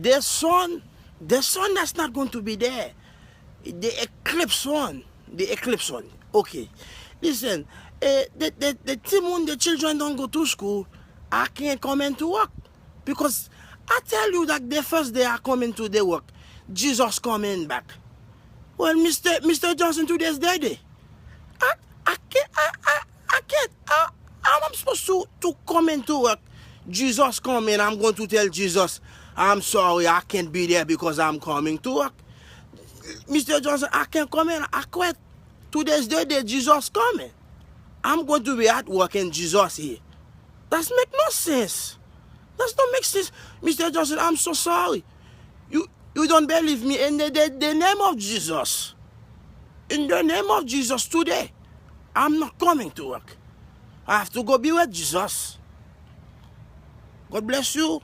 the sun that's not going to be there. The eclipse one. The eclipse one. Okay. Listen, the team when the children don't go to school, I can't come into work. Because I tell you that the first day I come into the work, Jesus coming back. Well, Mr. Johnson, today's their day. I can't. How am I supposed to come into work? Jesus coming, I'm going to tell Jesus, I'm sorry, I can't be there because I'm coming to work. Mr. Johnson, I can't come in. I quit. Today's the day Jesus coming. I'm going to be at work and Jesus here. That make no sense. That don't make sense. Mr. Johnson, I'm so sorry. You don't believe me in the name of Jesus. In the name of Jesus today, I'm not coming to work. I have to go be with Jesus. God bless you.